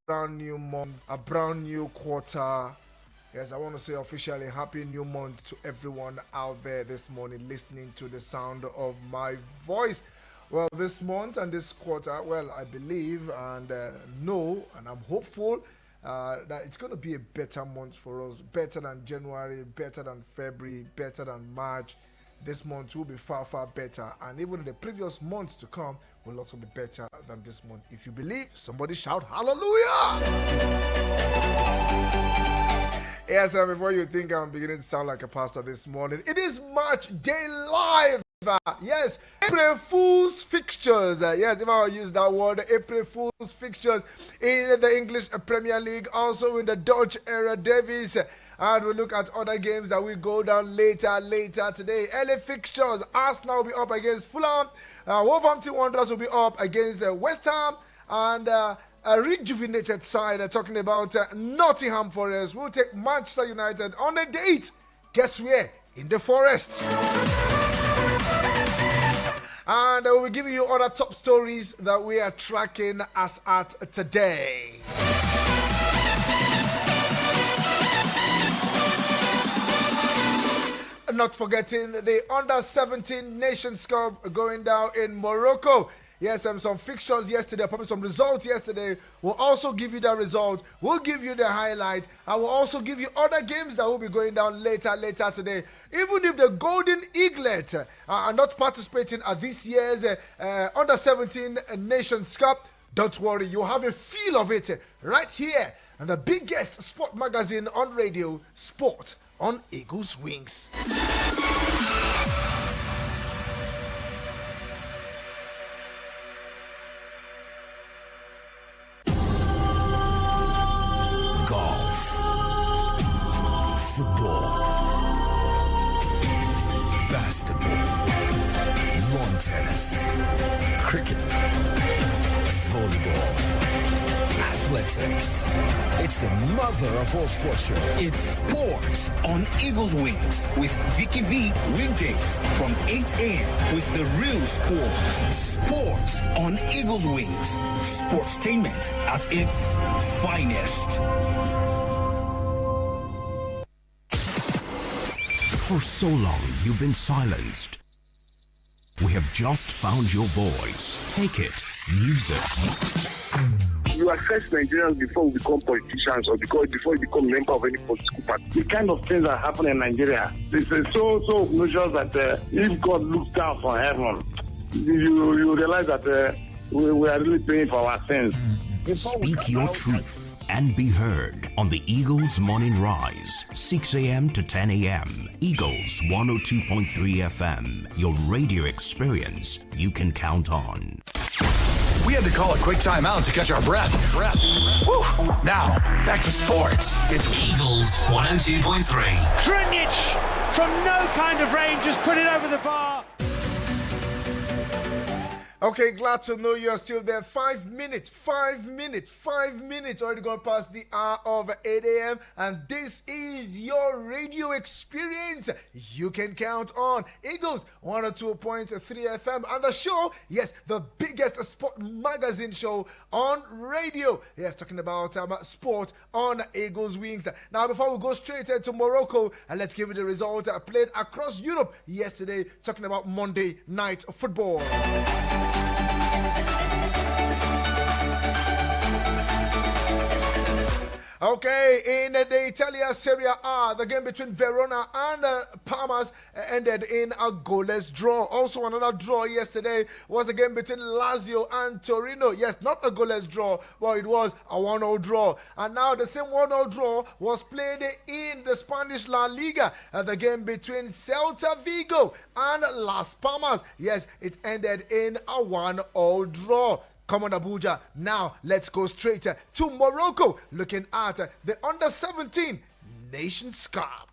brand new month, a brand new quarter. Yes, I want to say officially happy new month to everyone out there this morning listening to the sound of my voice. Well, this month and this quarter, well, I believe and know, and I'm hopeful that it's going to be a better month for us, better than January, better than February, better than March. This month will be far, far better, and even the previous months to come will also be better than this month. If you believe, somebody shout hallelujah! Yes, and before you think I'm beginning to sound like a pastor this morning, it is March Day Live. Yes, April Fool's fixtures. Yes, if I use that word, April Fool's fixtures in the English Premier League, also in the Dutch Era Davis. And we'll look at other games that will go down later today. Early fixtures. Arsenal will be up against Fulham. Wolverhampton Wanderers will be up against West Ham. And a rejuvenated side, talking about Nottingham Forest, will take Manchester United on a date. Guess where? In the forest. And we'll be giving you other top stories that we are tracking as at today. Not forgetting the Under-17 Nations Cup going down in Morocco. Yes, some fixtures yesterday, probably some results yesterday. We'll also give you the result. We'll give you the highlight. And we'll also give you other games that will be going down later today. Even if the Golden Eaglet are not participating at this year's Under-17 Nations Cup, don't worry. You'll have a feel of it right here. And the biggest sport magazine on radio, Sport on Eagles Wings. Golf, football, basketball, lawn tennis, cricket, volleyball, athletics. It's the mother of all sports show. It's Sports on Eagles Wings with Vicky V weekdays from 8 a.m. with the real sport. Sports on Eagles Wings. Sportstainment at its finest. For so long, you've been silenced. We have just found your voice. Take it. Use it. You assess Nigerians before we become politicians or before we become member of any political party. The kind of things that happen in Nigeria, it's so obnoxious that if God looks down from heaven, you realize that we are really paying for our sins. Speak your truth and be heard on the Eagles Morning Rise, 6 a.m. to 10 a.m. Eagles 102.3 FM, your radio experience you can count on. We had to call a quick timeout to catch our breath. Woo. Now, back to sports. It's Eagles 102.3. Drinic from no kind of range just put it over the bar. Okay, glad to know you're still there. 5 minutes, already gone past the hour of 8 a.m. And this is your radio experience you can count on. Eagles 102.3 FM. And the show, yes, the biggest sport magazine show on radio. Yes, talking about sport on Eagles Wings. Now, before we go straight to Morocco, let's give you the result played across Europe yesterday, talking about Monday Night Football. Okay, in the Italia Serie A, the game between Verona and Parma ended in a goalless draw. Also, another draw yesterday was a game between Lazio and Torino. Yes, not a goalless draw, but it was a 1-0 draw. And now the same 1-0 draw was played in the Spanish La Liga. The game between Celta Vigo and Las Palmas. Yes, it ended in a 1-0 draw. Come on, Abuja. Now, let's go straight to Morocco, looking at the Under-17 Nations Cup.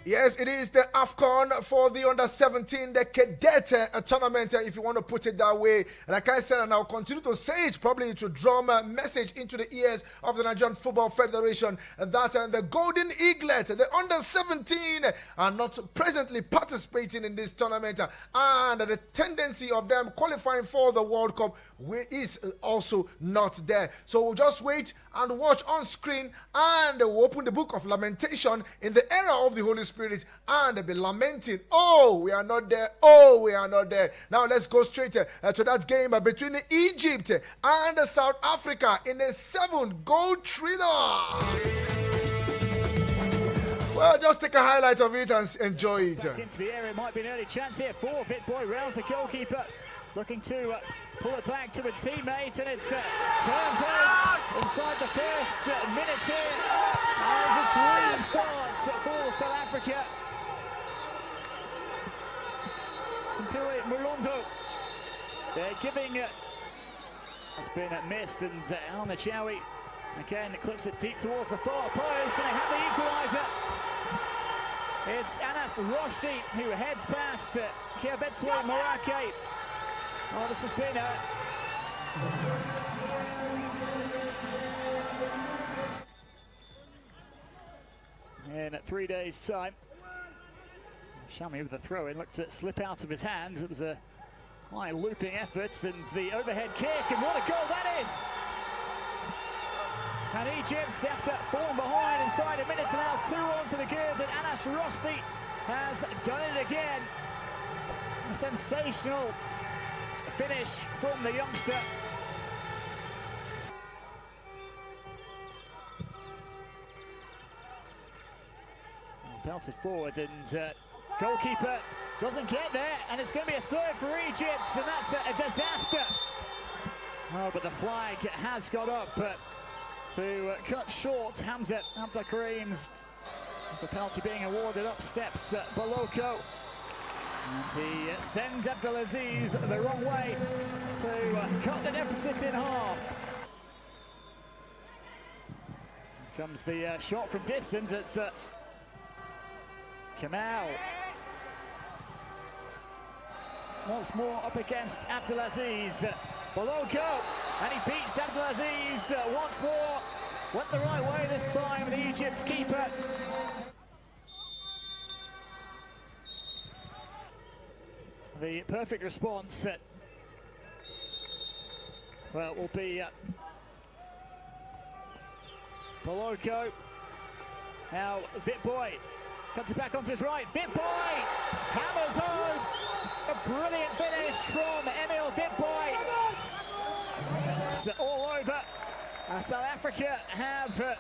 Yes, it is the AFCON for the under-17, the cadet tournament, if you want to put it that way. Like I said, and I'll continue to say it, probably to drum a message into the ears of the Nigerian Football Federation that the Golden Eaglet, the under-17, are not presently participating in this tournament, and the tendency of them qualifying for the World Cup is also not there. So we'll just wait and watch on screen, and we'll open the book of lamentation in the era of the Holy Spirit, and be lamenting, oh, we are not there, oh, we are not there. Now let's go straight to that game between Egypt and South Africa in a 7-goal thriller. Well, just take a highlight of it and enjoy it. Back into the area, it might be an early chance here for Vick. Rails, the goalkeeper, looking to pull it back to a teammate, and it's turns on inside the first minute here as a dream starts for South Africa. Simpili Mulondo, they're giving has been missed, and Alna Chowie again clips it deep towards the far post, and they have the equaliser. It's Anas Roshdi who heads past Kiabetswe Morake. Oh, this has been in 3 days' time. Shami with the throw in looked to slip out of his hands. It was a high looping effort, and the overhead kick, and what a goal that is! And Egypt, after falling behind inside a minute, now 2 on to the good, and Anas Rosti has done it again. A sensational finish from the youngster. Belted forward, and goalkeeper doesn't get there, and it's going to be a third for Egypt, and that's a disaster. Oh, but the flag has got up to cut short Hamza Karim's. The penalty being awarded, up steps Boloko, and he sends Abdelaziz the wrong way to cut the deficit in half. Here comes the shot from distance. It's Kamal once more up against Abdelaziz. Boloko, and he beats Abdelaziz once more. Went the right way this time, the Egypt keeper. The perfect response, well, will be Boloko. Now Vick cuts it back onto his right. Vick hammers home. A brilliant finish from Emil Vick. It's all over. South Africa have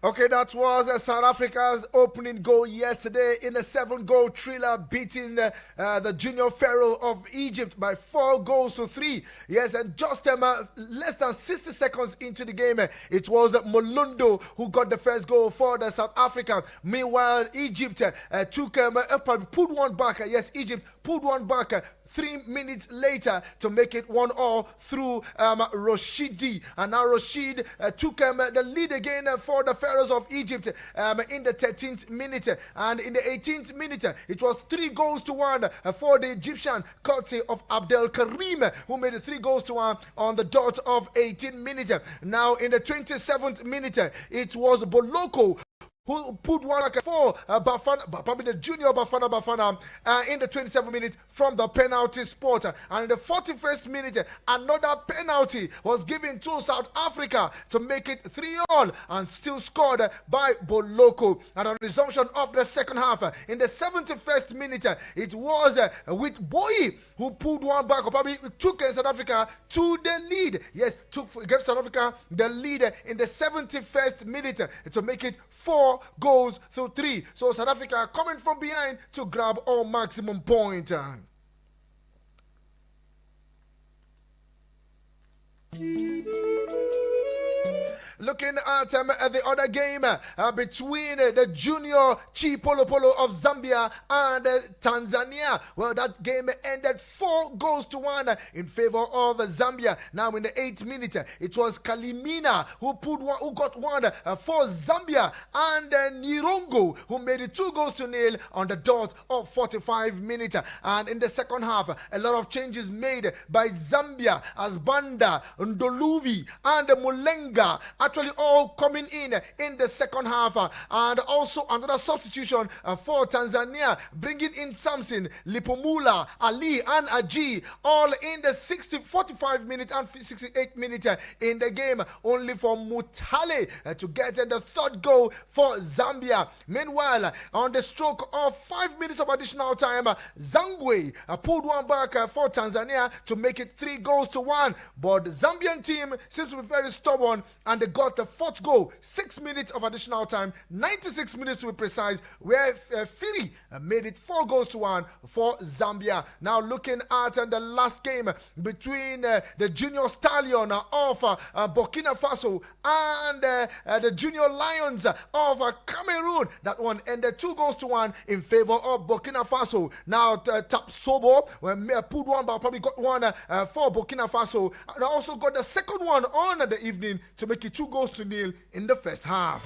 Okay, that was South Africa's opening goal yesterday in a 7-goal thriller, beating the junior pharaoh of Egypt by 4-3. Yes, and just less than 60 seconds into the game, it was Molundo who got the first goal for the South Africa. Meanwhile, Egypt pulled one back. Yes, Egypt pulled one back 3 minutes later to make it 1-1 through Roshidi. And now Rashid took the lead again for the Pharaohs of Egypt in the 13th minute. And in the 18th minute, it was 3-1 for the Egyptian, courtesy of Abdel Karim, who made it 3-1 on the dot of 18 minutes. Now in the 27th minute, it was Boloko who put one for Bafana, probably the junior Bafana in the 27th minute from the penalty spot. And in the 41st minute, another penalty was given to South Africa to make it 3-3 and still scored by Boloko. And on resumption of the second half, in the 71st minute, it was with Boyi who pulled one back, or probably took South Africa to the lead. Yes, gave South Africa the lead in the 71st minute to make it 4-3. So South Africa coming from behind to grab all maximum point. Looking at the other game between the junior Chi Polo Polo of Zambia and Tanzania. Well, that game ended 4-1 in favor of Zambia. Now in the 8th minute, it was Kalimina who got one for Zambia, and Nirongo who made it 2-0 on the dot of 45 minutes. And in the second half, a lot of changes made by Zambia as Banda, Ndoluvi, and Mulenga actually all coming in the second half. And also another substitution for Tanzania, bringing in Samson, Lipomula, Ali, and Aji, all in the 45 minutes and 68 minutes in the game, only for Mutale to get the third goal for Zambia. Meanwhile, on the stroke of 5 minutes of additional time, Zangwe pulled one back for Tanzania to make it 3-1. But the Zambian team seems to be very stubborn, and they got the fourth goal 6 minutes of additional time, 96 minutes to be precise, where Firi made it 4-1 for Zambia. Now looking at the last game between the Junior Stallion of Burkina Faso and the Junior Lions of Cameroon. That one ended 2-1 in favor of Burkina Faso. Now Tap Sobo pulled one, but probably got one for Burkina Faso, and also got the second one on the evening to make it 2-0 in the first half.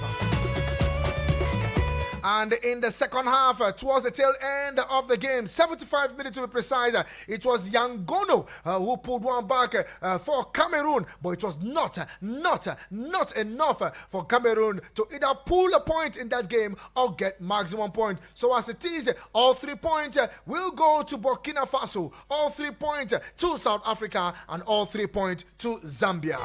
And in the second half, towards the tail end of the game, 75 minutes to be precise, it was Yangono who pulled one back for Cameroon, but it was not enough for Cameroon to either pull a point in that game or get maximum point. So as it is, all 3 points will go to Burkina Faso, all 3 points to South Africa, and all 3 points to Zambia.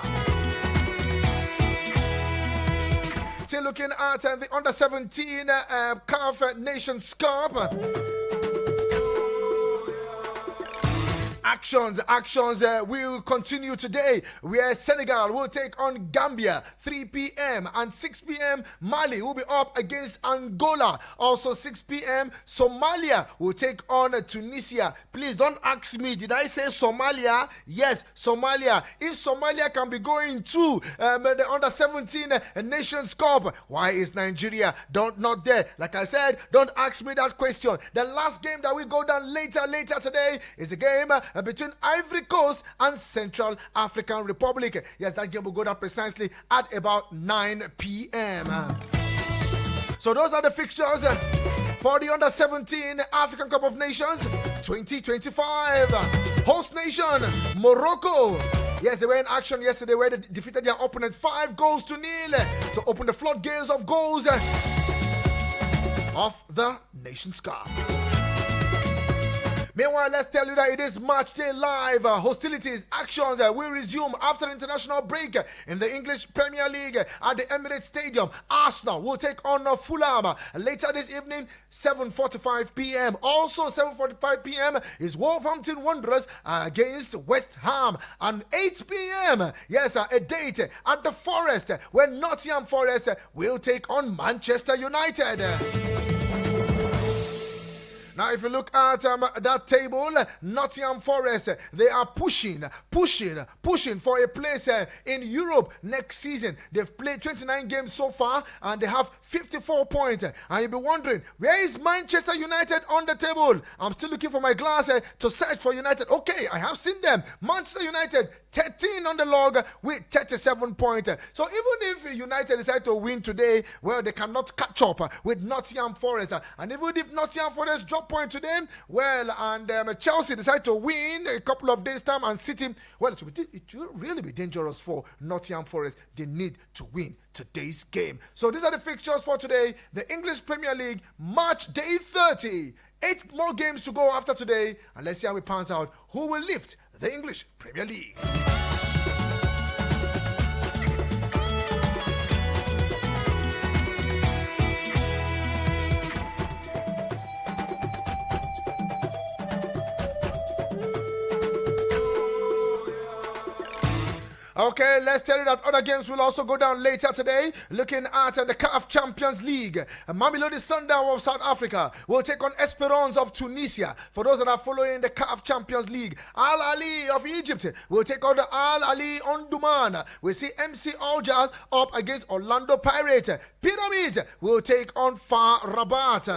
Still looking at the under-17 CAF Nations Cup. Actions will continue today, where Senegal will take on Gambia 3 p.m. and 6 p.m. Mali will be up against Angola. Also 6 p.m. Somalia will take on Tunisia. Please don't ask me, did I say Somalia? Yes, Somalia. If Somalia can be going to the under-17 Nations Cup, why is Nigeria not there? Like I said, don't ask me that question. The last game that will go down later today is a game between Ivory Coast and Central African Republic. Yes, that game will go down precisely at about 9 p.m. So those are the fixtures for the Under-17 African Cup of Nations 2025. Host nation, Morocco. Yes, they were in action yesterday where they defeated their opponent 5-0 to open the floodgates of goals of the Nations Cup. Meanwhile, let's tell you that it is Match Day Live. Hostilities, actions will resume after the international break in the English Premier League at the Emirates Stadium. Arsenal will take on Fulham later this evening, 7:45 p.m. Also, 7:45 p.m. is Wolverhampton Wanderers against West Ham. And 8 p.m., yes, a date at the Forest where Nottingham Forest will take on Manchester United. Now, if you look at that table, Nottingham Forest, they are pushing for a place in Europe next season. They've played 29 games so far, and they have 54 points. And you'll be wondering, where is Manchester United on the table? I'm still looking for my glass to search for United. Okay, I have seen them. Manchester United, 13 on the log with 37 points. So even if United decide to win today, well, they cannot catch up with Nottingham Forest. And even if Nottingham Forest drop point to them, well, and Chelsea decide to win a couple of days time, and City, well, it will really be dangerous for Nottingham Forest. They need to win today's game. So these are the fixtures for today. The English Premier League, March Day 30. 8 more games to go after today, and let's see how it pans out. Who will lift the English Premier League? Okay, let's tell you that other games will also go down later today. Looking at the CAF Champions League, Mamelodi Sundowns of South Africa will take on Esperance of Tunisia. For those that are following the CAF Champions League, Al Ali of Egypt will take on the Al Ali Omdurman. We see MC Algiers up against Orlando Pirates. Pyramids will take on FAR Rabat.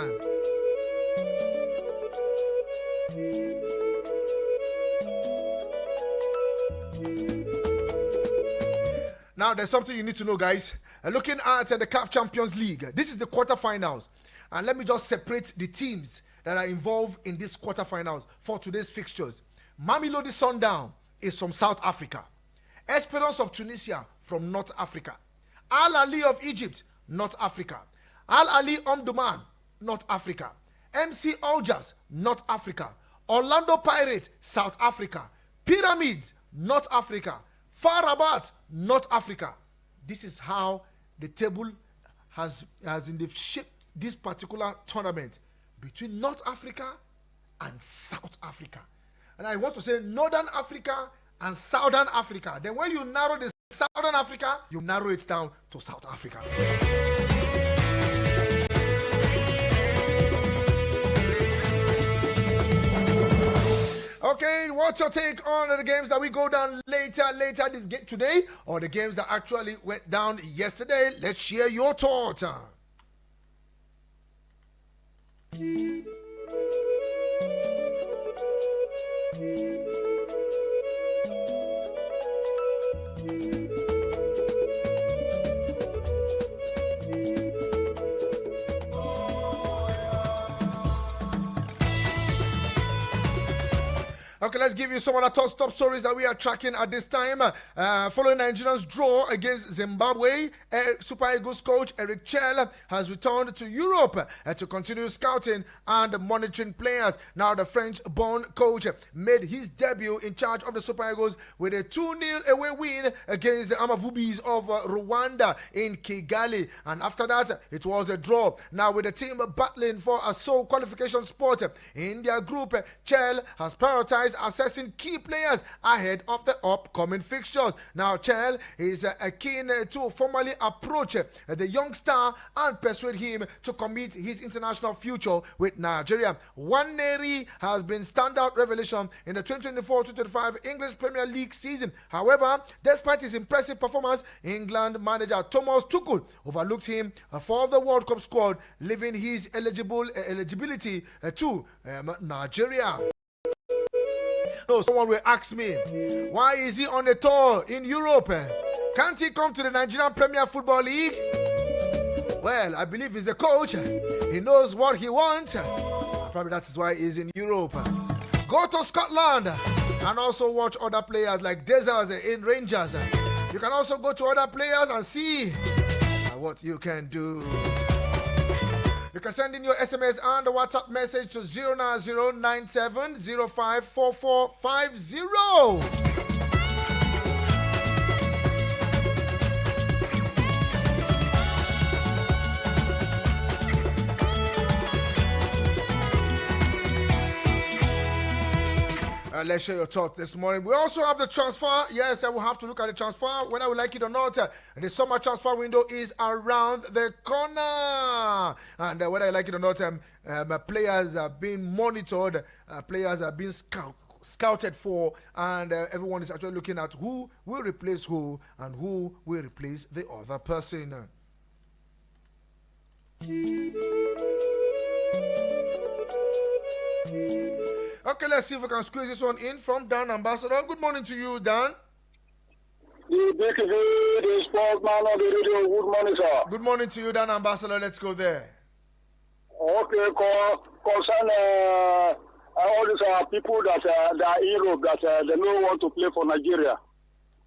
Now, there's something you need to know, guys. Looking at the CAF Champions League, this is the quarterfinals. And let me just separate the teams that are involved in this quarterfinals for today's fixtures. Mamelodi Sundowns is from South Africa. Esperance of Tunisia from North Africa. Al Ali of Egypt, North Africa. Al Ali Omdurman, North Africa. MC Algiers, North Africa. Orlando Pirates, South Africa. Pyramids, North Africa. FAR Rabat, North Africa. This is how the table has shaped this particular tournament between North Africa and South Africa. And I want to say Northern Africa and Southern Africa. Then when you narrow the Southern Africa, you narrow it down to South Africa. Okay, what's your take on the games that we go down later this game today, or the games that actually went down yesterday? Let's share your thoughts. Okay, let's give you some of the top stories that we are tracking at this time. Following Nigerians' draw against Zimbabwe, Super Eagles coach Eric Chell has returned to Europe to continue scouting and monitoring players. Now, the French-born coach made his debut in charge of the Super Eagles with a 2-0 away win against the Amavubis of Rwanda in Kigali. And after that, it was a draw. Now, with the team battling for a sole qualification spot in their group, Chell has prioritized assessing key players ahead of the upcoming fixtures. Now, Chell is keen to formally approach the young star and persuade him to commit his international future with Nigeria. Nwaneri has been standout revelation in the 2024-2025 English Premier League season. However, despite his impressive performance, England manager Thomas Tuchel overlooked him for the World Cup squad, leaving his eligibility to Nigeria. So someone will ask me, why is he on a tour in Europe? Can't he come to the Nigerian Premier Football League? Well, I believe he's a coach. He knows what he wants. Probably that is why he's in Europe. Go to Scotland and also watch other players like Desers in Rangers. You can also go to other players and see what you can do. You can send in your SMS and the WhatsApp message to 09097054450. Let's share your thoughts this morning. We also have the transfer. Yes, I will have to look at the transfer, whether we like it or not. The summer transfer window is around the corner. And whether I like it or not, players are being monitored. Players are being scouted for. And everyone is actually looking at who will replace who and who will replace the other person. Okay, let's see if we can squeeze this one in from Dan Ambassador. Good morning to you, Dan. Vicky, the sportsman on the radio. Good morning, sir. Good morning to you, Dan Ambassador. Let's go there. Okay, concern all these people that are in Europe that they don't want to play for Nigeria.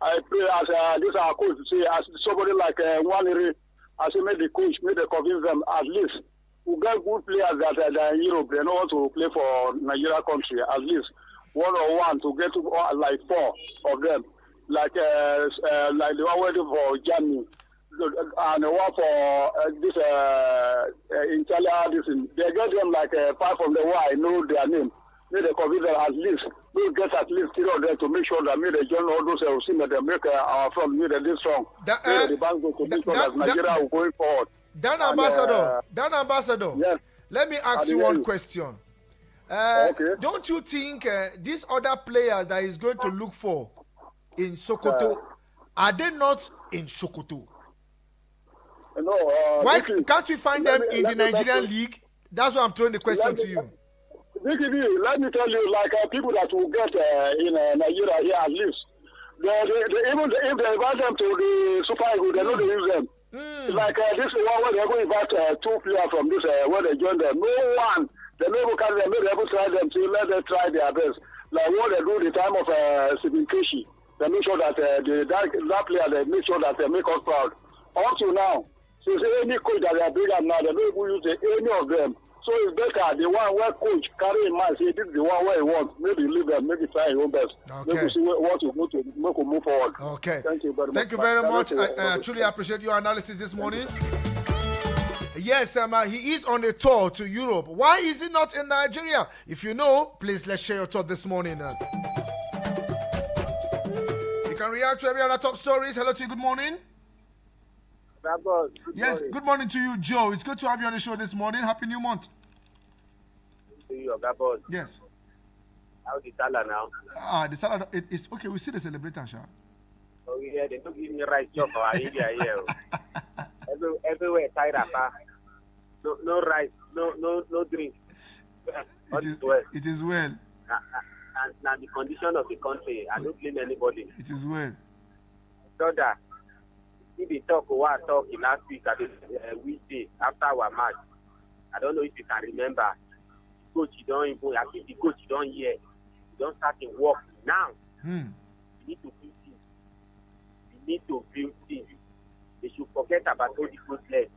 I pray as this our coach say, as somebody like Nwaneri, as he made the coach, made the convince them at least. We got good players that are in Europe. They don't want to play for Nigeria country. At least one or one to get to like 4 of them, like the one waiting for Germany and the one for this Italia. They get them like 5 of them. Why I know their name. They convince them at least we'll get at least 3 of them to make sure that they join all those who that they make our front this strong. The bank to make sure that Nigeria will going forward. Dan Ambassador, yes. Let me ask you one question. Okay. Don't you think these other players that he's going to look for in Sokoto, are they not in Sokoto? No. Why can't we find them in the Nigerian league? That's why I'm throwing the question to you. Vicky, let me tell you, like people that will get in Nigeria here at least, even if they invite them to the Super Eagles, they know they use them. Like this one where they're going to invite 2 players from this where they join them. No one, they never can them, they never try them to let them try their best. Like what they do the time of Stephen Keshi, they make sure that that player, they make sure that they make us proud. Up to now, since any coach that they are bringing now, they don't even use any of them. So it's better the one where coach carry in mind, say this is the one where he wants. Maybe leave them, maybe try his own best. Okay. Maybe see what to do to make him move forward. Okay. Thank you very much. Thank you very much. I truly appreciate your analysis this morning. Yes, he is on a tour to Europe. Why is he not in Nigeria? If you know, please let's share your thought this morning. You can react to every other top stories. Hello to you. Good morning. Yes, good morning to you, Joe. It's good to have you on the show this morning. Happy New Month. To you, Gabon. Yes. How's the salad now? The salad, it's okay. We see the celebrating, Sha. Oh, yeah, they don't give me rice job for our area here. Everywhere, tired up. No rice, no drink. It is well. And now the condition of the country, I don't blame anybody. It is well. So that, if they talk last week at the weekday after our match, I don't know if you can remember. Coach, you don't even. I think the coach you don't hear. You don't start to work now. You need to build things. You need to build things. They should forget about all the good legs.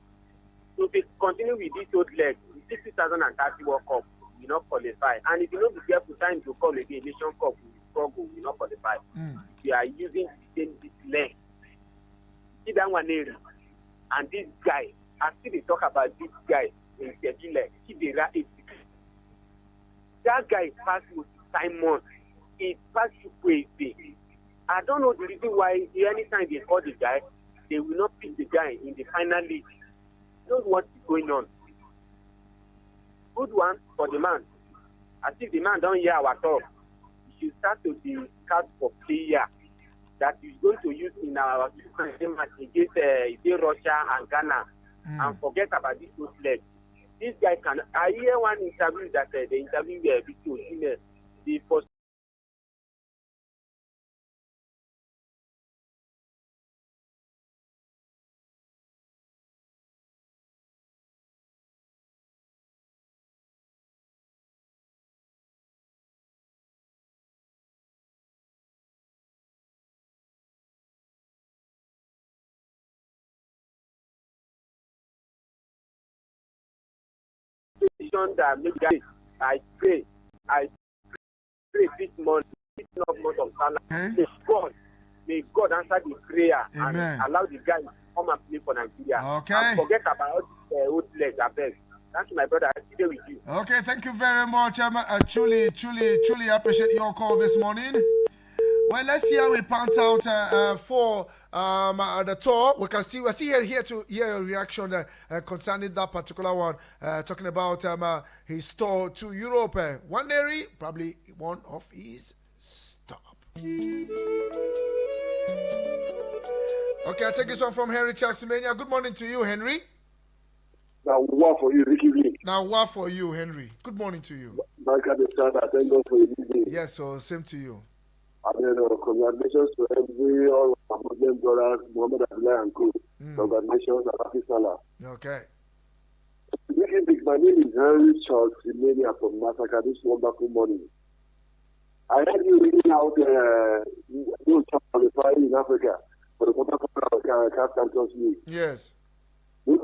So if they continue with this old leg, the 2030 World Cup will not qualify. And if you know the careful time to come again, Nation Cup will struggle, will not qualify. If you are using this leg. See that one area. And this guy, I still they talk about this guy in Kebile. That guy passed with Simon. He passed Chukwueze. I don't know the reason why anytime they call the guy, they will not pick the guy in the final league. Know what is going on. Good one for the man. I think the man don't hear our talk. He should start to be scout for player that is going to use in our match against Russia and Ghana and forget about this good leg. This guy can. I hear one interview that the interview Vicky the first. That maybe I pray this month, this month of Salah. May God answer the prayer. Amen. And allow the guy to come and play for Nigeria. Okay. And forget about old legs. I beg. Thank you, my brother. I stay with you. Okay, thank you very much. I truly appreciate your call this morning. Well, let's see how we pans out for the tour. We're still here to hear your reaction concerning that particular one. Talking about his tour to Europe. Waneri, probably one of his stop. Okay, I'll take this one from Henry Chalsimania. Good morning to you, Henry. Now, what for you, Vicky? Now, what for you, Henry? Good morning to you. Thank God for you. Yes, so same to you. Congratulations to all our Muslim brothers, Muhammad Abdullah and Co. Congratulations and happy Salah. Okay. My name is Henry Charles Simania from Massacre this wonderful morning. I heard you reading out those qualifying in Africa for the quarterfinal of CAF Champions League. Yes. This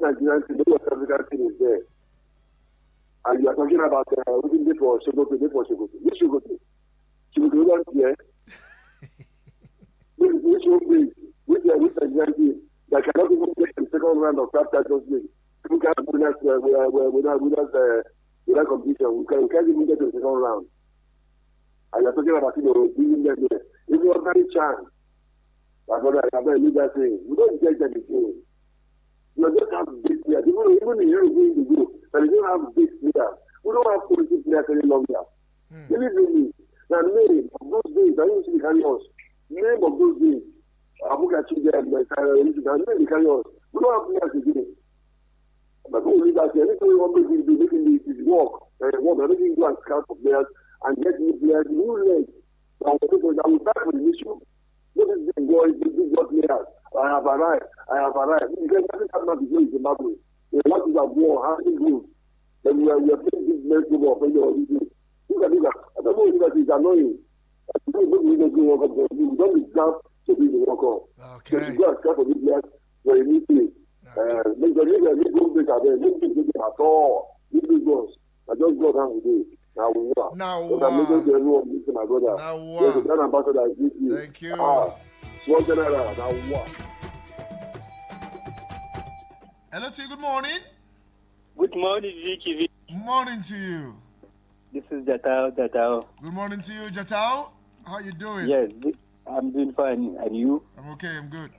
Nigerian team, this African team is there. And you are talking about looking for Sokoto. Which Sokoto? Sokoto here. Which Nigerian team that cannot even get the second round of CAF Champions League. We can't win us without competition. We can't even get to the second round. And you're talking about, giving them it's an ordinary chance. My brother, I have leave that thing. We don't get anything. You don't have big players. Even in Europe, we do. But we don't have big players. We don't have quality players any longer. Believe me. The name of those days, I used to carry us. Name of those days. Abukachi them, the name they carry us. We don't have players again. But we leave that here. Anything we want to do, making it work. Making go and scout for players and get new players, new legs. Now, we will back for the issue. This is the boys, the big players. I have arrived. Because every time I begin in Zimbabwe, the lot is at war, having good. Then we are playing this men's football for your reason. Look at this. I don't know if that is annoying. We don't deserve to be the World Cup. Okay. So you go and scout for these players for a new team. Make the league a good place at them. Don't think at all. These big ones. I just got down with it. Now we are. Now, I'm making to everyone listen, my brother. Now, Yes, the brand ambassador is Vicky. Thank you. One general. Now what? Hello to you. Good morning. Good morning, Vicky. Morning to you. This is Jatao. Good morning to you, Jatao. How you doing? Yes, I'm doing fine. And you? I'm okay. I'm good.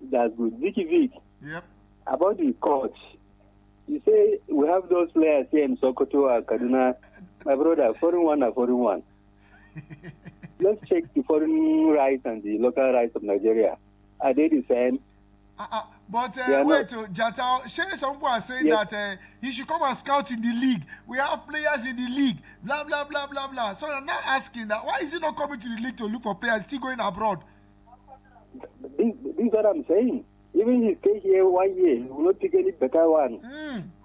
That's good. Vicky. Yep. About the coach, you say we have those players here in Sokoto and Kaduna. My brother, foreign one. Let's check the foreign rights and the local rights of Nigeria. Are they the same? But wait, Jatao, some people are saying that he should come and scout in the league. We have players in the league, blah, blah, blah, blah, blah. So I'm not asking that. Why is he not coming to the league to look for players, still going abroad? This is what I'm saying. Even if he stay here 1 year, he will not pick any better one.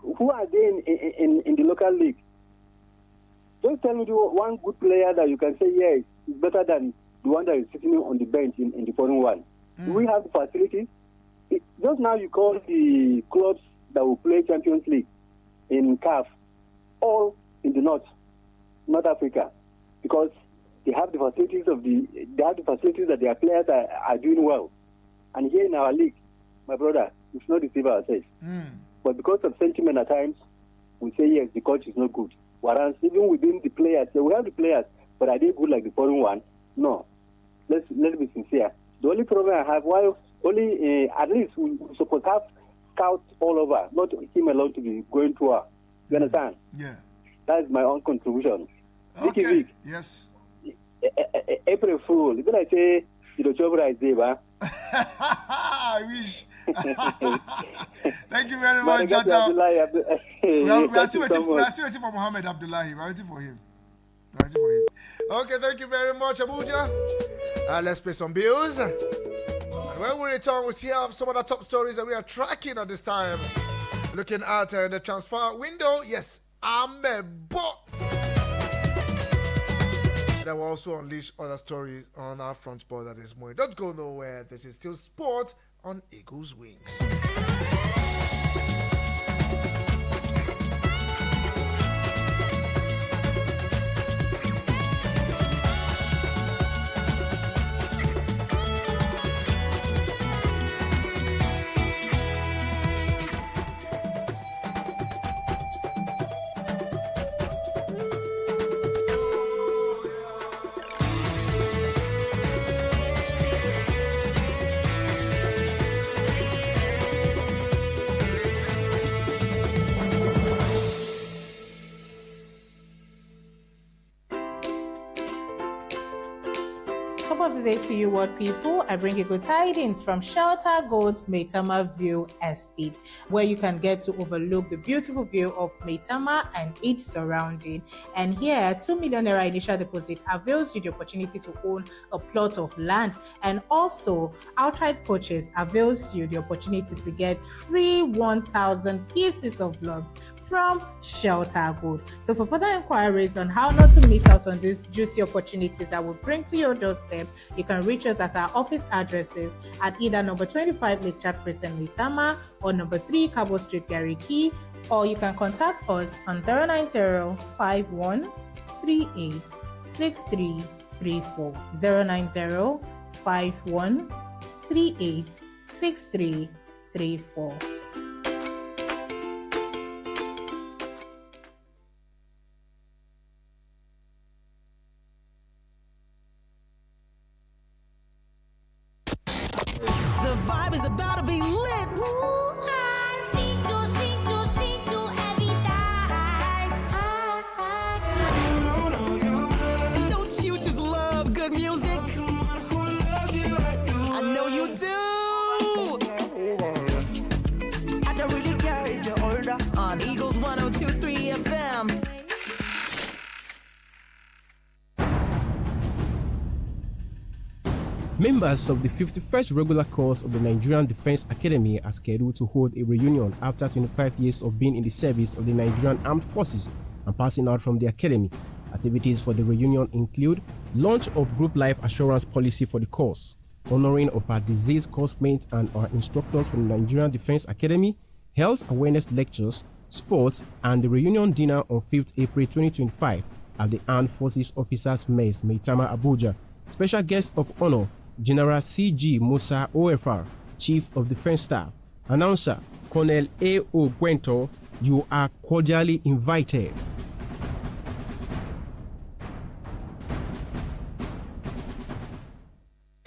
Who are they in the local league? Just tell me one good player that you can say, yes, is better than the one that is sitting on the bench in the foreign one. Do we have the facilities? Just now you call the clubs that will play Champions League in CAF, all in the North Africa, because they have the facilities that their players are doing well. And here in our league, my brother, we should not deceive ourselves. But because of sentiment at times, we say yes, the coach is not good. Whereas even within the players, we have the players, but are they good like the foreign one? No. Let's be sincere. The only problem I have, at least we supposed to have scouts all over, not him alone to be going to her. You understand? Yeah. That is my own contribution. Okay. Vicky. Yes. April Fool. Even I say, Chobra is there, I wish. Thank you very much, Jata. We are still waiting for Mohammed Abdullahi. We are waiting for him. Okay, thank you very much, Abuja. Let's pay some bills. And when we return, we'll see some of the top stories that we are tracking at this time. Looking at the transfer window. Yes, I'm a bot. Then we'll also unleash other stories on our front border this morning. Don't go nowhere. This is still sport on Eagles Wings. To you, what people, I bring you good tidings from Shelter Gold's Maitama View Estate, where you can get to overlook the beautiful view of Maitama and its surrounding. And here, 2 million naira initial deposit avails you the opportunity to own a plot of land, and also outright purchase avails you the opportunity to get free 1,000 pieces of blocks from Shelter Gold. So for further inquiries on how not to miss out on these juicy opportunities that will bring to your doorstep, you can reach us at our office addresses at either number 25 Lake Chat Crescent, Maitama, or number 3 Cabo Street, Gariki, or you can contact us on 090-5138-6334. 090-5138-6334. vibe is about to be lit. Don't you just love good music? I know you do. I don't really care if you're older. On Eagles 102.3 FM. Members of the 51st regular course of the Nigerian Defense Academy are scheduled to hold a reunion after 25 years of being in the service of the Nigerian Armed Forces and passing out from the academy. Activities for the reunion include launch of group life assurance policy for the course, honoring of our deceased coursemates and our instructors from the Nigerian Defense Academy, health awareness lectures, sports, and the reunion dinner on 5th April 2025 at the Armed Forces Officers Mess, Maitama, Abuja. Special guest of honor, General C.G. Musa OFR, Chief of Defense Staff. Announcer, Colonel A.O. Gwento, you are cordially invited.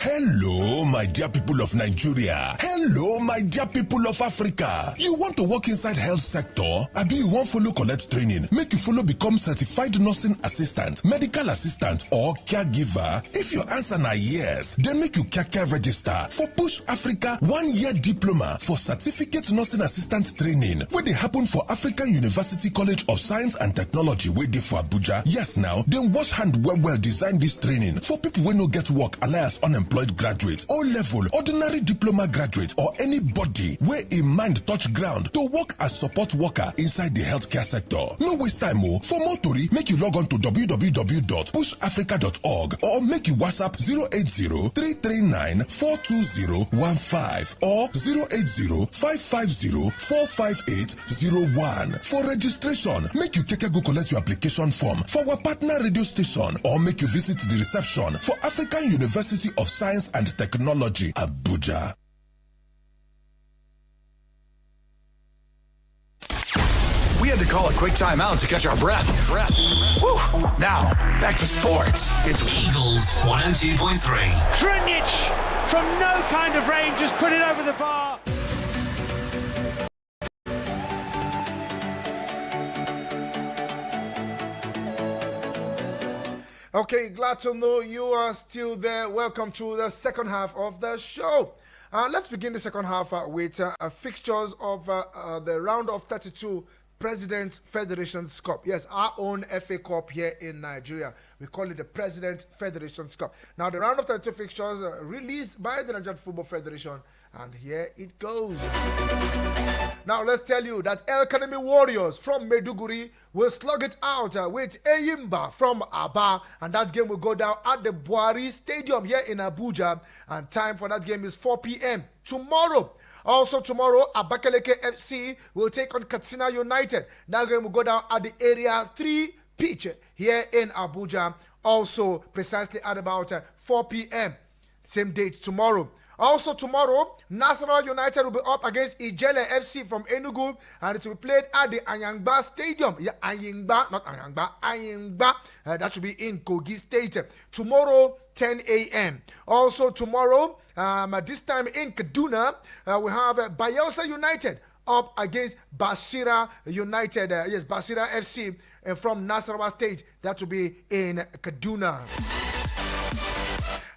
Hello, my dear people of Nigeria. Hello, my dear people of Africa. You want to work inside health sector? Abi you want follow collect training? Make you follow become certified nursing assistant, medical assistant, or caregiver? If your answer na yes, then make you care register for Push Africa 1-year diploma for certificate nursing assistant training, where they happen for African University College of Science and Technology, where they for Abuja. Yes, now, then wash hand well design this training for people who no get work, alias unemployed graduate, O-level, ordinary diploma graduate, or anybody where a mind touch ground to work as support worker inside the healthcare sector. No waste time, For more tori, make you log on to www.pushafrica.org or make you WhatsApp 080-339-42015 or 080-550-45801. For registration, make you go collect your application form for our partner radio station or make you visit the reception for African University of Science and Technology, Abuja. We had to call a quick timeout to catch our breath. Whew. Now, back to sports. It's Eagles 102.3. Krunic from no kind of range just put it over the bar. Okay, glad to know you are still there. Welcome to the second half of the show. Let's begin the second half with fixtures of the round of 32 President's Federations Cup. Yes, our own FA Cup here in Nigeria. We call it the President's Federations Cup. Now, the round of 32 fixtures released by the Nigerian Football Federation, and here it goes. Now, let's tell you that El Kanemi Warriors from Maiduguri will slug it out with Eyimba from Aba, and that game will go down at the Buhari Stadium here in Abuja, and time for that game is 4 p.m. tomorrow. Also tomorrow, Abakaleke FC will take on Katsina United. That game will go down at the Area 3 pitch here in Abuja, also precisely at about 4 p.m. Same date tomorrow. Also tomorrow, Nasarawa United will be up against Ijele FC from Enugu, and it will be played at the Anyangba Stadium. Yeah, Anyangba, not Anyangba, Anyangba. That should be in Kogi State. Tomorrow, 10 a.m. Also tomorrow, this time in Kaduna, we have Bayelsa United up against Bashira United. Yes, Bashira FC from Nasarawa State. That will be in Kaduna.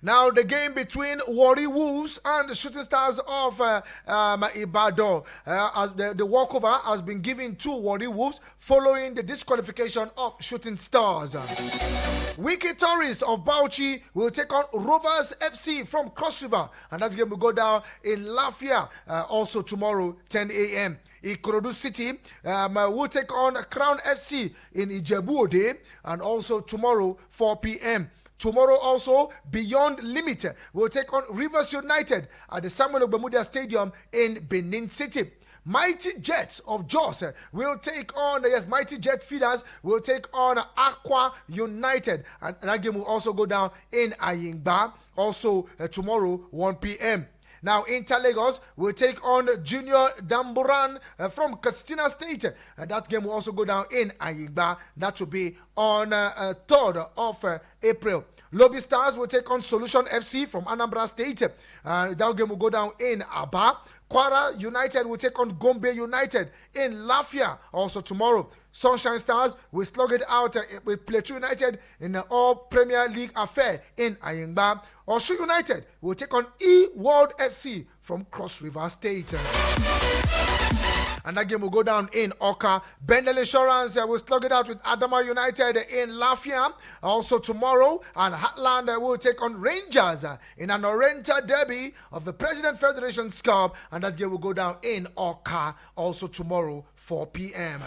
Now, the game between Warri Wolves and the Shooting Stars of Ibadan, as the walkover has been given to Warri Wolves following the disqualification of Shooting Stars. Wiki Tourists of Bauchi will take on Rovers FC from Cross River, and that game will go down in Lafia also tomorrow, 10 a.m. Ikorodu City will take on Crown FC in Ijebu-Ode, and also tomorrow, 4 p.m. Tomorrow also, Beyond Limit will take on Rivers United at the Samuel Ogbemudia Stadium in Benin City. Mighty Jets of Jos will take on, Mighty Jet Feeders will take on Aqua United. And that game will also go down in Ayingba, also tomorrow, 1 p.m. Now, Inter Lagos will take on Junior Damburan from Katsina State. That game will also go down in Ayigba. That will be on 3rd of April. Lobby Stars will take on Solution FC from Anambra State. That game will go down in Aba. Kwara United will take on Gombe United in Lafia also tomorrow. Sunshine Stars will slug it out with Plateau United in the All Premier League affair in Ayingba. Oshu United will take on E-World FC from Cross River State. And that game will go down in Oka. Bendel Insurance will slug it out with Adama United in Lafia also tomorrow. And Heartland will take on Rangers in an Oriental derby of the President Federation Cup. And that game will go down in Oka also tomorrow, 4 p.m.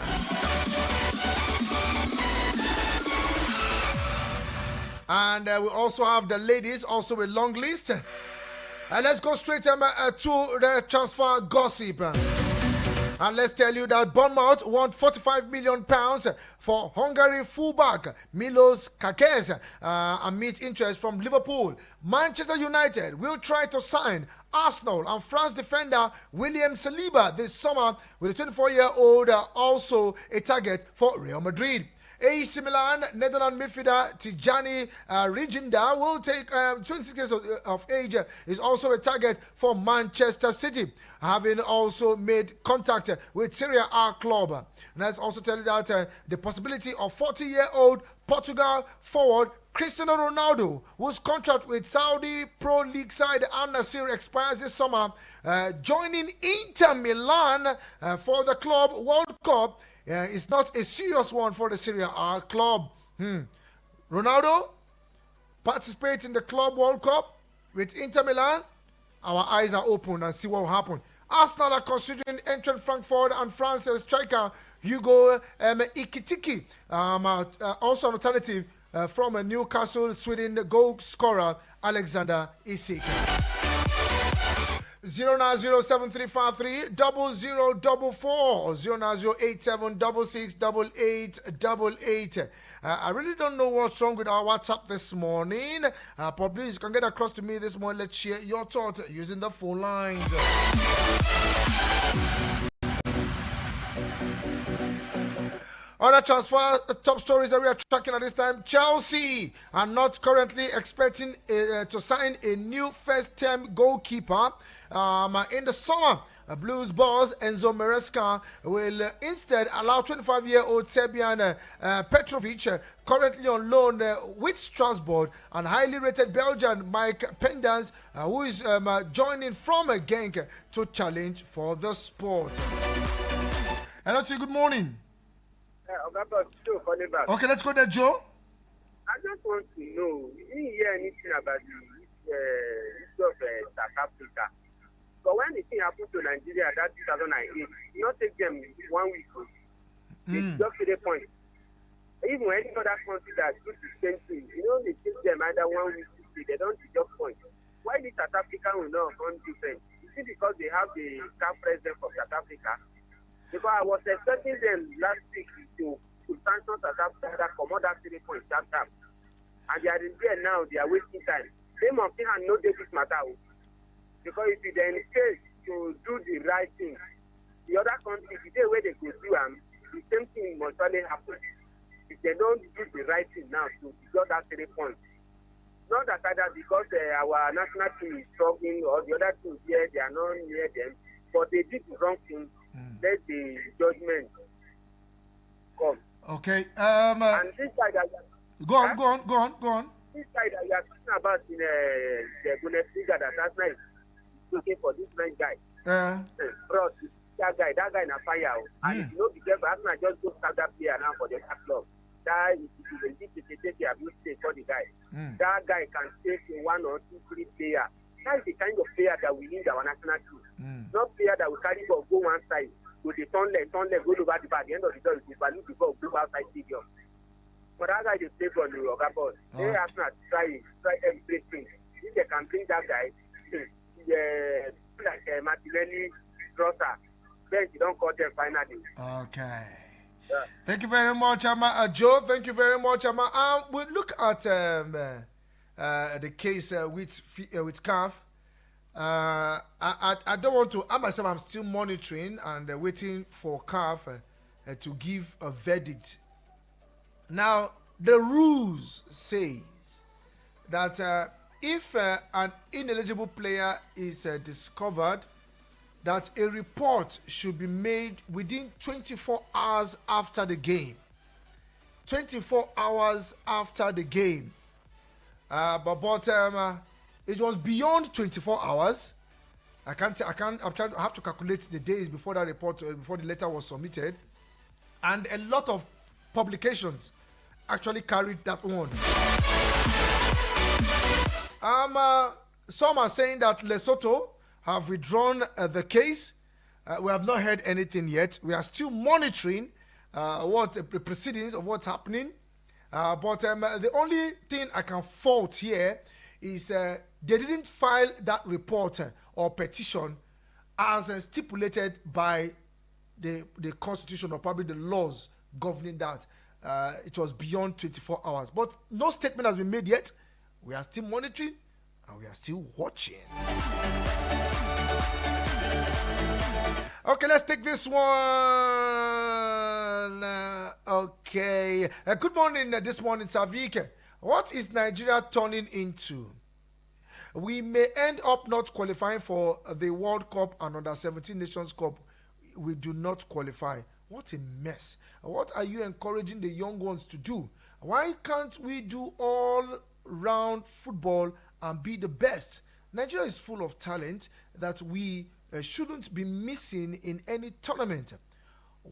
And we also have the ladies also with long list. And let's go straight to the transfer gossip. And let's tell you that Bournemouth won £45 million for Hungary fullback Milos Kakes amid interest from Liverpool. Manchester United will try to sign Arsenal and France defender William Saliba this summer, with a 24-year-old also a target for Real Madrid. AC Milan, Netherlands midfielder Tijani Reginda will take 26 years of age, is also a target for Manchester City, having also made contact with Serie A club. And let's also tell you that the possibility of 40-year-old Portugal forward Cristiano Ronaldo, whose contract with Saudi Pro League side Al Nassr expires this summer, joining Inter Milan for the Club World Cup, is not a serious one for the Serie A club. Ronaldo participates in the Club World Cup with Inter Milan. Our eyes are open and see what will happen. Arsenal are considering entrant Frankfurt and France's striker Hugo Ekitike. Also an alternative from a Newcastle, Sweden goal scorer Alexander Isak. 09073530044 or 09087668888. I really don't know what's wrong with our WhatsApp this morning. But please, you can get across to me this morning. Let's share your thoughts using the phone lines. Other transfer top stories that we are tracking at this time. Chelsea are not currently expecting to sign a new first-term goalkeeper in the summer. Blues boss Enzo Maresca will instead allow 25-year-old Serbian Petrovic, currently on loan with Strasbourg, and highly rated Belgian Mike Penders, who is joining from Genk, to challenge for the sport. Hello to you, good morning. Okay, let's go there, Joe. I just want to know, you didn't hear anything about the issue of South Africa. But when the thing happened to Nigeria that 2008, it not take them 1 week. It's just to the point. Even any other country that do the same thing, they take them either 1 week, they don't deduct points. Why the South Africa will not run different? Is it because they have the CAF president of South Africa? Because I was expecting them last week to sanction South Africa that come out that 3 points that time. And they are in there now, they are wasting time. They must have no this matter. Because if they engage to do the right thing, the other countries, the day where they go do the same thing must only happen. If they don't do the right thing now to get that 3 points. Not that either because our national team is struggling or the other teams here, they are not near them, but they did the wrong thing. Let the judgment come. Okay. And this side that go on. This side that you are talking about in the Bundesliga that Arsenal is looking for this French guy. Bro, that guy in a fire. And if you know the game, Arsenal just go start that player now for the club. That is the abuse for the guy. That guy can take 1 or 2, 3 players. That is the kind of player that we need our national team. Not player that will carry ball, go one side, with the turn leg, go over the bar. At the end of the day, we value the ball, go outside stadium. But that guy, they play for the Yoga ball. They have to try everything. If they can bring that guy, like Martinelli, Trossard, then you don't call them finally. Okay. Yeah. Thank you very much, Joe. Thank you very much, we'll look at the case with CAF. I don't want to. I myself, I'm still monitoring and waiting for CAF to give a verdict. Now, the rules says that if an ineligible player is discovered, that a report should be made within 24 hours after the game. 24 hours after the game. But it was beyond 24 hours. I have to calculate the days before that report, before the letter was submitted. And a lot of publications actually carried that one. Some are saying that Lesotho have withdrawn the case. We have not heard anything yet. We are still monitoring the proceedings of what's happening. But the only thing I can fault here is they didn't file that report or petition as stipulated by the constitution or probably the laws governing that. It was beyond 24 hours. But no statement has been made yet. We are still monitoring and we are still watching. Okay, let's take this one. Okay. Good morning this morning, Sir Vick. What is Nigeria turning into? We may end up not qualifying for the World Cup and Under 17 Nations Cup. We do not qualify. What a mess. What are you encouraging the young ones to do? Why can't we do all-round football and be the best? Nigeria is full of talent that we shouldn't be missing in any tournament.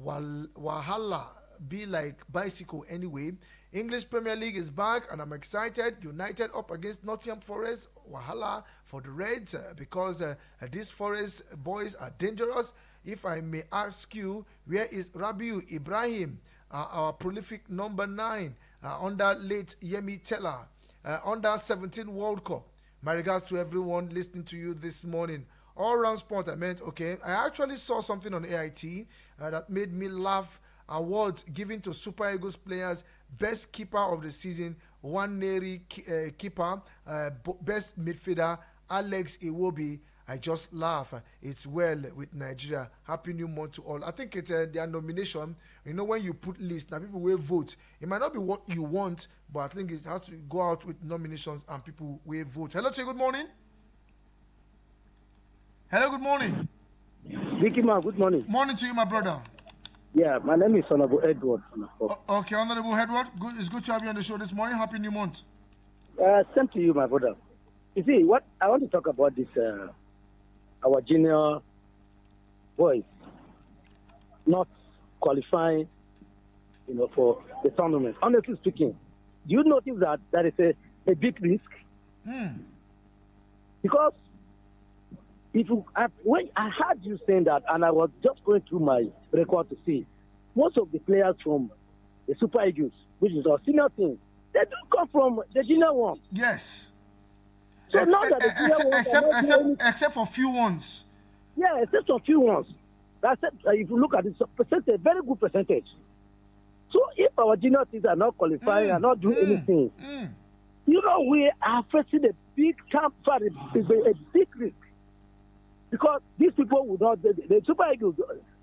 Wahala be like bicycle anyway. English Premier League is back and I'm excited. United up against Nottingham Forest. Wahala for the Reds because these Forest boys are dangerous. If I may ask you, where is Rabiu Ibrahim, our prolific number 9, under late Yemi Teller, under 17 World Cup? My regards to everyone listening to you this morning. All round sport, I meant, okay. I actually saw something on AIT that made me laugh. Awards given to Super Eagles players: best keeper of the season, Neri keeper, best midfielder, Alex Iwobi. I just laugh. It's well with Nigeria. Happy New Month to all. I think it's their nomination. You know, when you put list, now people will vote. It might not be what you want, but I think it has to go out with nominations and people will vote. Hello to you. Good morning. Hello. Good morning. Vicky, ma, good morning. Morning to you, my brother. Yeah, my name is Honorable Edward. Okay, Honorable Edward. It's good to have you on the show this morning. Happy New Month. Same to you, my brother. You see, what I want to talk about this, our junior boys not qualifying, for the tournament. Honestly speaking, do you notice that there is a big risk? Because when I heard you saying that, and I was just going through my record to see, most of the players from the Super Eagles, which is our senior team, they do come from the junior one. Yes. So now that the junior except for few ones. Yeah, except for few ones. That's it. If you look at the percentage, very good percentage. So if our junior teams are not qualifying and not doing anything, we are facing a big a big risk. Because these people would not, the Super Eagles,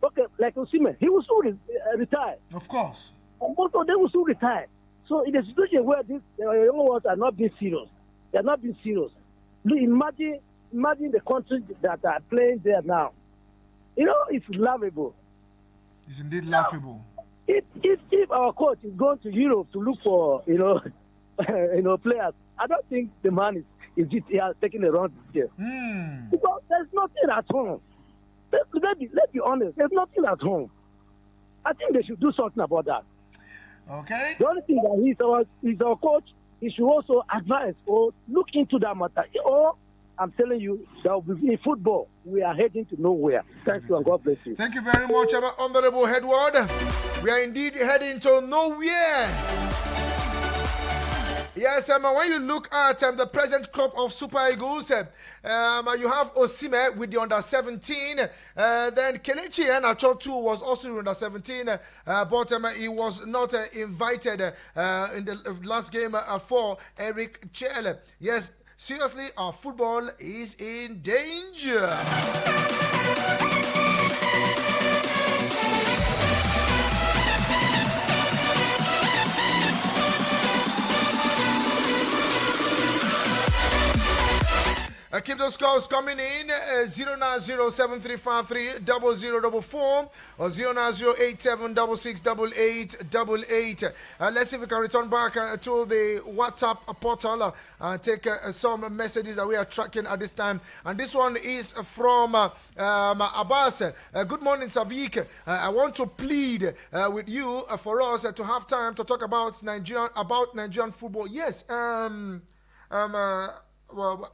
okay, like Osimhen, he will soon retire. Of course. And most of them will soon retire. So in a situation where these young ones are not being serious, they are not being serious. Imagine the countries that are playing there now. It's laughable. It's indeed laughable. If our coach is going to Europe to look for, players, I don't think the man is taking the wrong decision. Because there's nothing at home. Let's be honest. There's nothing at home. I think they should do something about that. Okay. The only thing that he's our coach, he should also advise or look into that matter. Or I'm telling you, in football, we are heading to nowhere. Thank you and God bless you. Thank you very much, Honorable Edward. We are indeed heading to nowhere. Yes, when you look at the present crop of Super Eagles, you have Osimhen with the under 17. Then Kelechi Iheanacho too was also under 17, but he was not invited in the last game for Eric Chelle. Yes, Seriously, our football is in danger. Keep those calls coming in 09073530044 or 09087668888. Let's see if we can return back to the WhatsApp portal and take some messages that we are tracking at this time. And this one is from Abbas. Good morning, Sir Vick. I want to plead with you for us to have time to talk about Nigerian football. Yes,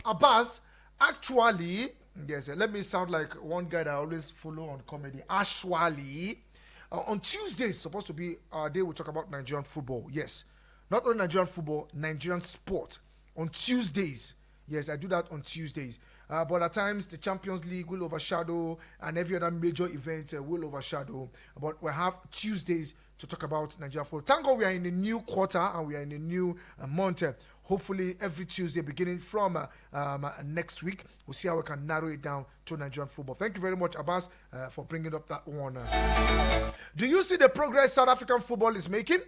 Abbas. Actually, yes, let me sound like one guy that I always follow on comedy. Actually, on Tuesdays, supposed to be our day we talk about Nigerian football. Yes, not only Nigerian football, Nigerian sport. On Tuesdays. Yes, I do that on Tuesdays. But at times, the Champions League will overshadow and every other major event will overshadow. But we have Tuesdays to talk about Nigerian football. Thank God we are in a new quarter and we are in a new month. Hopefully, every Tuesday, beginning from next week, we'll see how we can narrow it down to Nigerian football. Thank you very much, Abbas, for bringing up that one. Do you see the progress South African football is making?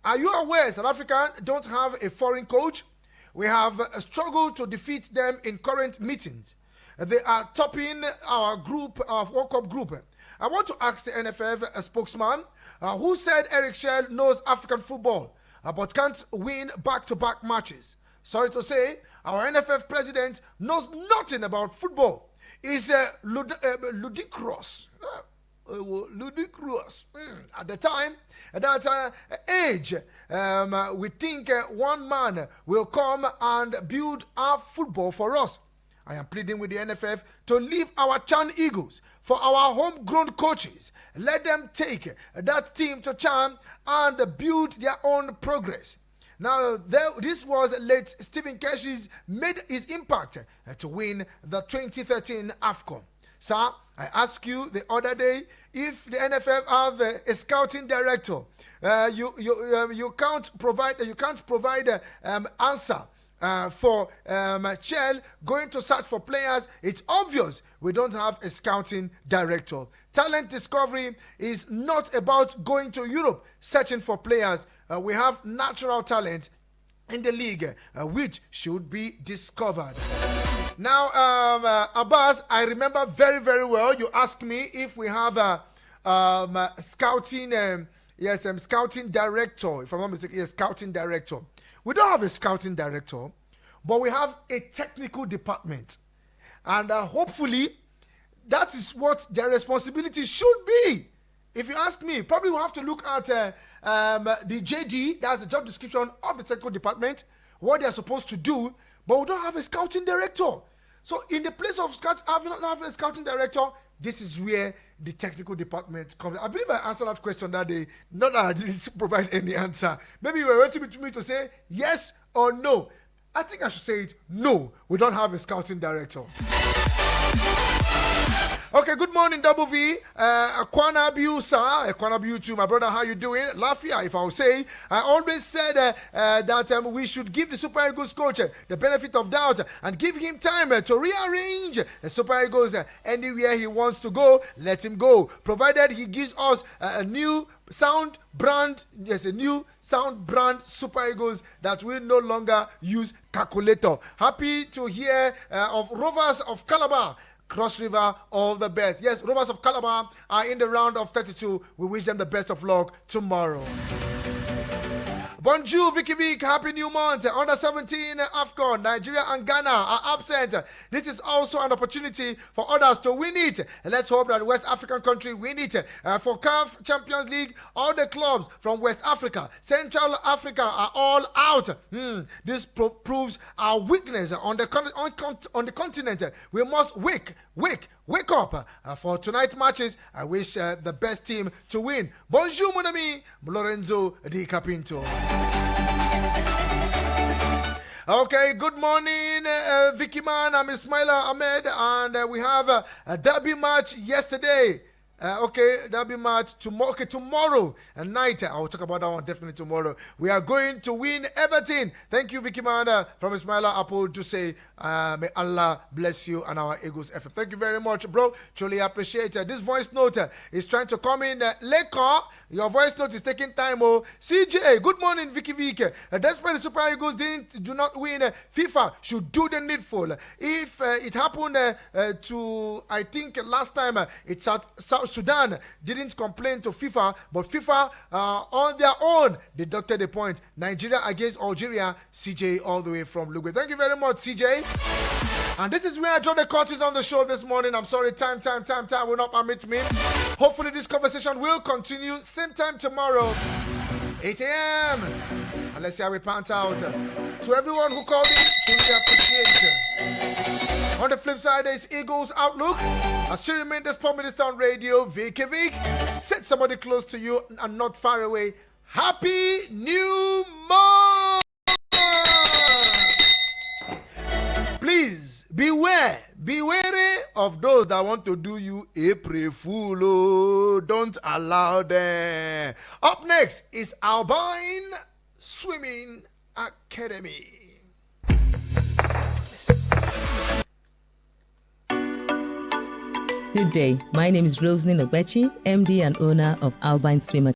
Are you aware South Africa don't have a foreign coach? We have struggled to defeat them in current meetings. They are topping our group, our World Cup group. I want to ask the NFF spokesman who said Eric Shell knows African football, but can't win back-to-back matches. Sorry to say, our NFF president knows nothing about football. He's ludicrous. Ludicrous. At the time, at that age, we think one man will come and build our football for us. I am pleading with the NFF to leave our Chan Eagles for our homegrown coaches. Let them take that team to Chan and build their own progress. Now, this was late Stephen Keshi's made his impact to win the 2013 AFCON. Sir, I asked you the other day if the NFF have a scouting director. You can't provide answer. For Chell going to search for players. It's obvious we don't have a scouting director. Talent discovery is not about going to Europe searching for players. We have natural talent in the league which should be discovered. Now, Abbas, I remember very, very well you asked me if we have a scouting scouting director. If I'm not mistaken, yes, scouting director. We don't have a scouting director, but we have a technical department. And hopefully, that is what their responsibility should be. If you ask me, probably we'll have to look at the JD, that's the job description of the technical department, what they're supposed to do, but we don't have a scouting director. So in the place of having a scouting director, this is where the technical department comes. I believe I answered that question that day. Not that I didn't provide any answer. Maybe you were waiting for me to say yes or no. I think I should say it. No, we don't have a scouting director. Okay, good morning, Double V. Kwana Biu, sir. Kwana Biu too, my brother. How you doing? Lafia, if I will say. I always said that we should give the Super Eagles coach the benefit of doubt and give him time to rearrange the Super Eagles anywhere he wants to go. Let him go, provided he gives us a new sound brand. Yes, a new sound brand Super Eagles that will no longer use calculator. Happy to hear of Rovers of Calabar. Cross River, all the best. Yes, Rovers of Calabar are in the round of 32. We wish them the best of luck tomorrow. Bonjour, Vicky Vick. Happy new month. Under 17 AFCON, Nigeria and Ghana are absent. This is also an opportunity for others to win it. Let's hope that West African country win it. For CAF Champions League, all the clubs from West Africa, Central Africa are all out. This proves our weakness on the continent. We must wake up for tonight's matches. I wish the best team to win. Bonjour, mon ami, Lorenzo Di Capinto. Okay, good morning, Vicky man. I'm Ismaila Ahmed, and we have a derby match yesterday. Okay, that'll be match tomorrow. Okay, tomorrow night. I'll talk about that one definitely tomorrow. We are going to win Everton. Thank you, Vicky Manda from Ismaila Apple, to say, may Allah bless you and our Eagles FM. Thank you very much, bro. Truly appreciate it. This voice note is trying to come in. Lekon, your voice note is taking time. Oh, CJ, good morning, Vicky Vick. Despite the Super Eagles do not win, FIFA should do the needful. If it happened to, I think last time, it's South Sudan didn't complain to FIFA, but FIFA on their own deducted a point. Nigeria against Algeria. CJ all the way from Lugbe. Thank you very much, CJ. And this is where I draw the curtains on the show this morning. I'm sorry, time will not permit me. Hopefully this conversation will continue same time tomorrow, 8 a.m. And let's see how we pant out. To everyone who called in, truly appreciate it. On the flip side, there's Eagles Outlook. As she remains the Sport Minister on radio, Vicky Vick. Set somebody close to you and not far away. Happy New Month! Please, beware. Be wary of those that want to do you April Fool. Oh, don't allow them. Up next is Albine Swimming Academy. Good day. My name is Roslyn Obechi, MD and owner of Albine Swim